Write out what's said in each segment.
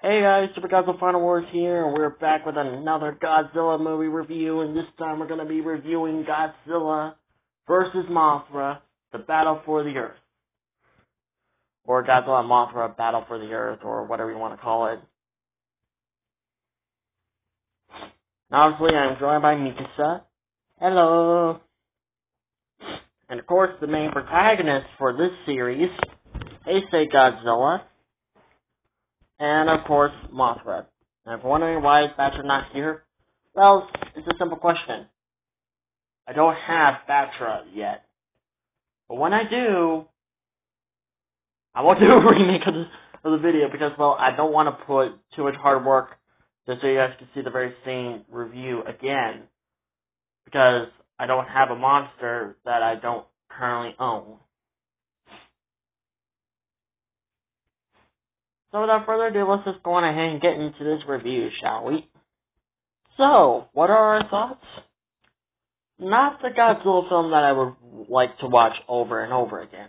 Hey guys, Super Godzilla Final Wars here, and we're back with another Godzilla movie review, and this time we're going to be reviewing Godzilla versus Mothra, The Battle for the Earth. Or Godzilla and Mothra, Battle for the Earth, or whatever you want to call it. And obviously, I'm joined by Mikasa. Hello! And of course, the main protagonist for this series, Heisei Godzilla. And of course, Mothra. And if you're wondering why Batra not here, well, it's a simple question. I don't have Batra yet. But when I do, I won't do a remake of the video because, well, I don't want to put too much hard work just so you guys can see the very same review again. Because I don't have a monster that I don't currently own. So without further ado, let's just go on ahead and get into this review, shall we? So, what are our thoughts? Not the Godzilla film that I would like to watch over and over again.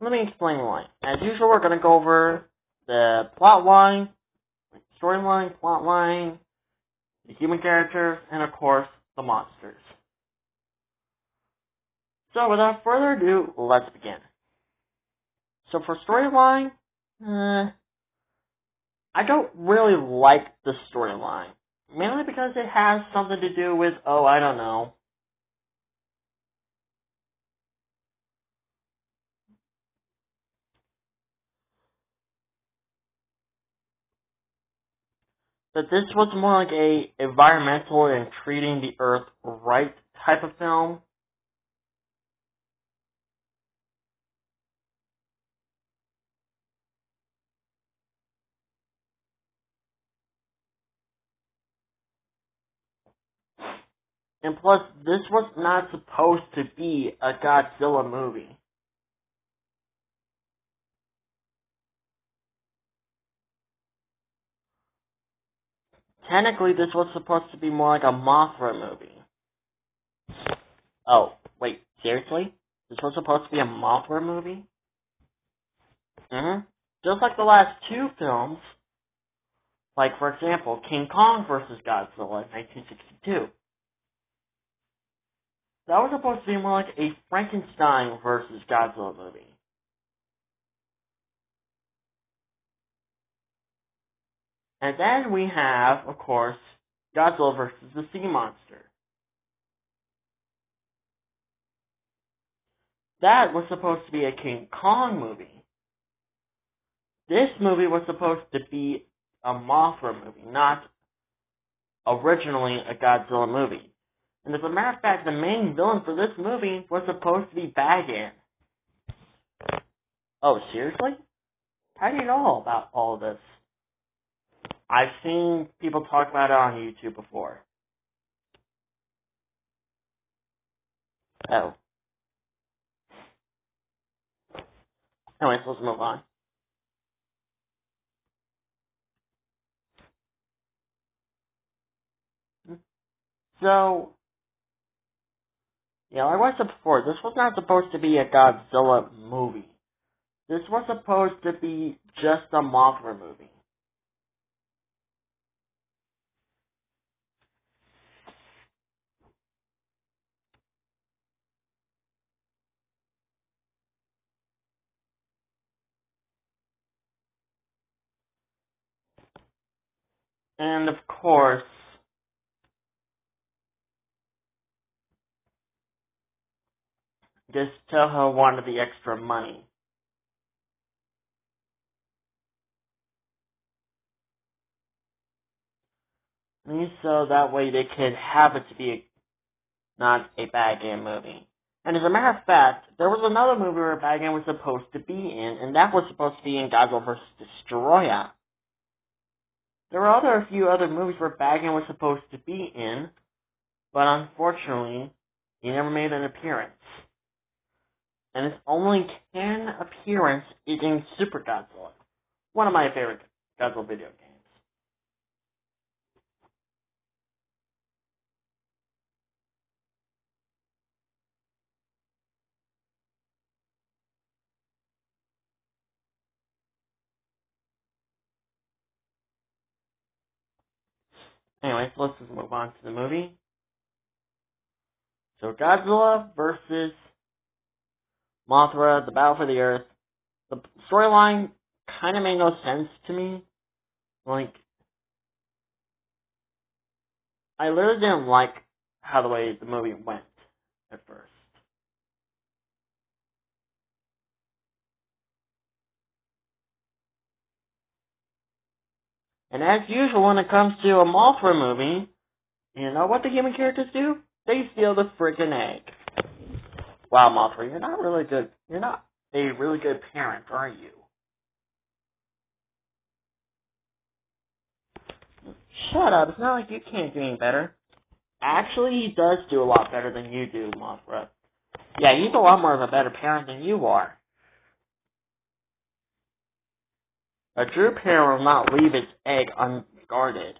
Let me explain why. As usual, we're going to go over the plotline, storyline, plotline, the human characters, and of course, the monsters. So without further ado, let's begin. So for storyline, I don't really like the storyline. Mainly because it has something to do with, I don't know. That this was more like a environmental and treating the earth right type of film. And plus, this was not supposed to be a Godzilla movie. Technically, this was supposed to be more like a Mothra movie. Oh, wait, seriously? This was supposed to be a Mothra movie? Just like the last two films, like, for example, King Kong vs. Godzilla in 1962. That was supposed to be more like a Frankenstein vs. Godzilla movie. And then we have, of course, Godzilla vs. the Sea Monster. That was supposed to be a King Kong movie. This movie was supposed to be a Mothra movie, not originally a Godzilla movie. And as a matter of fact, the main villain for this movie was supposed to be Bagan. Oh, seriously? How do you know about all this? I've seen people talk about it on YouTube before. Oh. Anyways, let's move on. So, like I said before, this was not supposed to be a Godzilla movie. This was supposed to be just a Mothra movie. And of course, just Toho wanted the extra money. And so that way they could have it to be not a Bagan movie. And as a matter of fact, there was another movie where Bagan was supposed to be in, and that was supposed to be in Godzilla vs. Destroyer. There were a few other movies where Bagan was supposed to be in, but unfortunately, he never made an appearance. And his only canon appearance is in Super Godzilla, one of my favorite Godzilla video games. Anyways, let's just move on to the movie. So Godzilla versus Mothra, the battle for the Earth. The storyline kind of made no sense to me. Like, I literally didn't like how the way the movie went at first. And as usual, when it comes to a Mothra movie, you know what the human characters do? They steal the freaking egg. Wow, Mothra, you're not really good. You're not a really good parent, are you? Shut up. It's not like you can't do any better. Actually, he does do a lot better than you do, Mothra. Yeah, he's a lot more of a better parent than you are. A true parent will not leave its egg unguarded.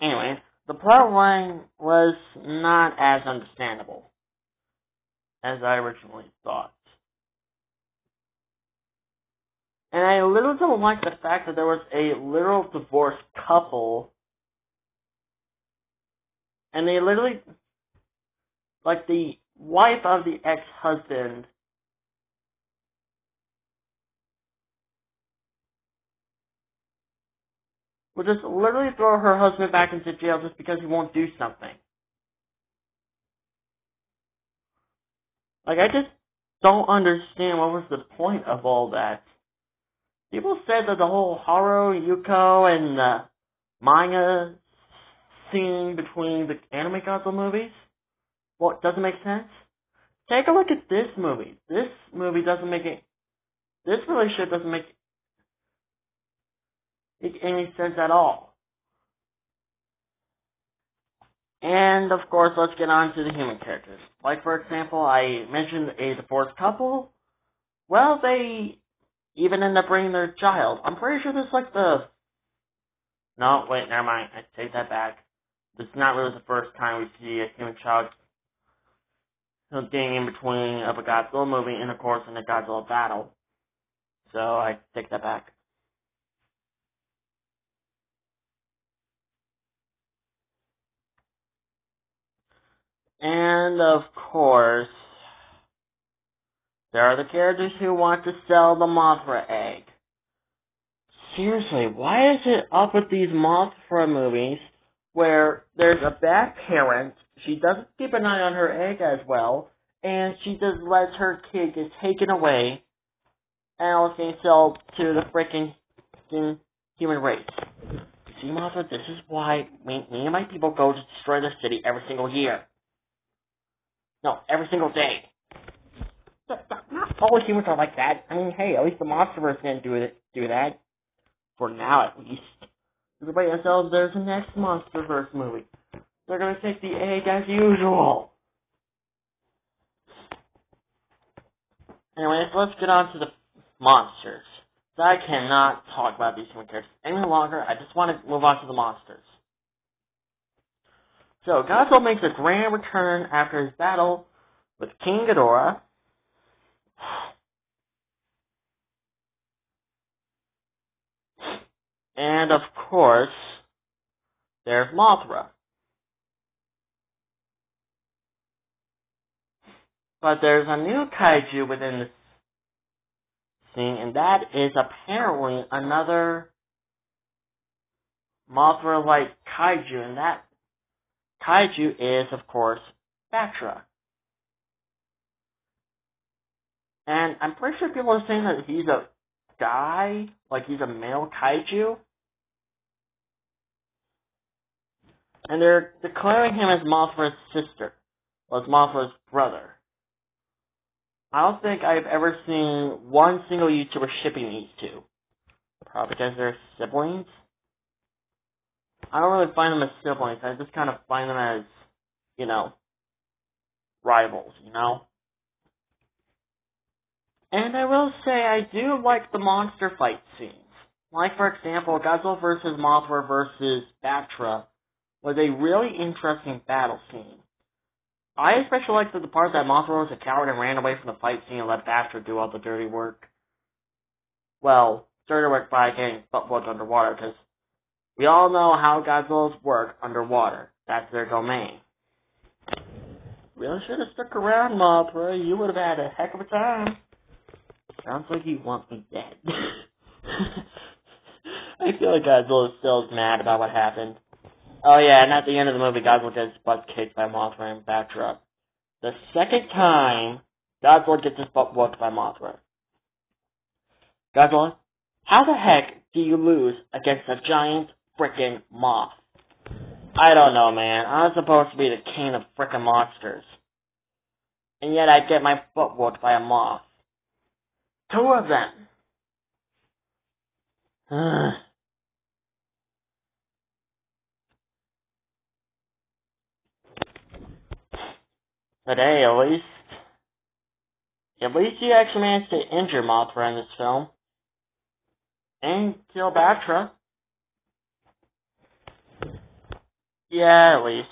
Anyway, the plot line was not as understandable as I originally thought. And I literally don't like the fact that there was a literal divorced couple, and they literally, like the wife of the ex-husband, would just literally throw her husband back into jail just because he won't do something. Like, I just don't understand what was the point of all that. People said that the whole Haru, Yuko, and the manga scene between the anime Godzilla movies, well, doesn't make sense. Take a look at this movie. This movie doesn't make it. This relationship doesn't make any sense at all. And of course, let's get on to the human characters. Like, for example, I mentioned a divorced couple. Well, they even end up bringing their child. I'm pretty sure this is like the... No, wait, never mind. I take that back. This is not really the first time we see a human child getting in between of a Godzilla movie and, of course, in a Godzilla battle. So, I take that back. And, of course, there are the characters who want to sell the Mothra egg. Seriously, why is it up with these Mothra movies where there's a bad parent, she doesn't keep an eye on her egg as well, and she just lets her kid get taken away and it's getting sold to the freaking human race? You see, Mothra, this is why me and my people go to destroy the city every single year. No, every single day. Not all humans are like that. I mean, hey, at least the MonsterVerse didn't do that. For now, at least. Everybody else, there's the next MonsterVerse movie. They're gonna take the egg as usual. Anyways, let's get on to the monsters. So I cannot talk about these human characters any longer. I just want to move on to the monsters. So, Godzilla makes a grand return after his battle with King Ghidorah. And, of course, there's Mothra. But there's a new kaiju within this scene, and that is apparently another Mothra-like kaiju, and that kaiju is, of course, Batra. And I'm pretty sure people are saying that he's a guy, like he's a male kaiju. And they're declaring him as Mothra's sister, or as Mothra's brother. I don't think I've ever seen one single YouTuber shipping these two. Probably because they're siblings. I don't really find them as siblings. I just kind of find them as, you know, rivals, you know? And I will say I do like the monster fight scenes. Like, for example, Godzilla vs. Mothra vs. Batra was a really interesting battle scene. I especially liked the part that Mothra was a coward and ran away from the fight scene and let Baxter do all the dirty work. Well, dirty work by getting butt-whooped underwater, because we all know how Godzilla's work underwater. That's their domain. Really should have stuck around, Mothra. You would have had a heck of a time. Sounds like you want me dead. I feel like Godzilla still is mad about what happened. Oh yeah, and at the end of the movie, Godzilla gets his butt kicked by Mothra and Baxter up. The second time, Godzilla gets his butt whooped by Mothra. Godzilla, how the heck do you lose against a giant frickin' moth? I don't know, man. I'm supposed to be the king of frickin' monsters. And yet I get my butt whooped by a moth. 2 of them. But hey, at least you actually managed to injure Mothra in this film. And kill Batra. Yeah, at least.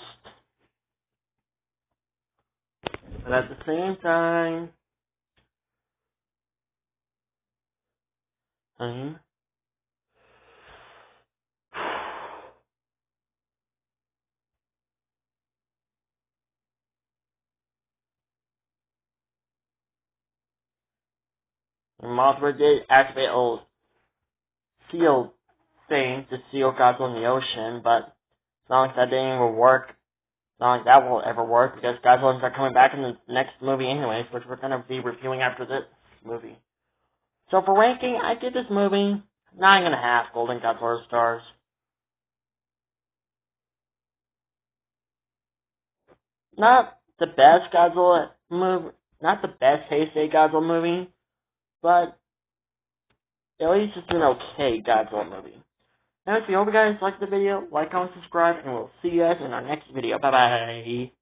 But at the same time... Mothra did activate a seal thing to seal Godzilla in the ocean, but it's not like that didn't even work. It's not like that will ever work, because Godzilla's not coming back in the next movie anyways, which we're going to be reviewing after this movie. So for ranking, I give this movie 9.5 Golden Godzilla stars. Not the best Godzilla movie, not the best Heisei Godzilla movie, but at least it's an okay Godzilla movie. Now, if you hope you guys liked the video, like, comment, subscribe, and we'll see you guys in our next video. Bye-bye.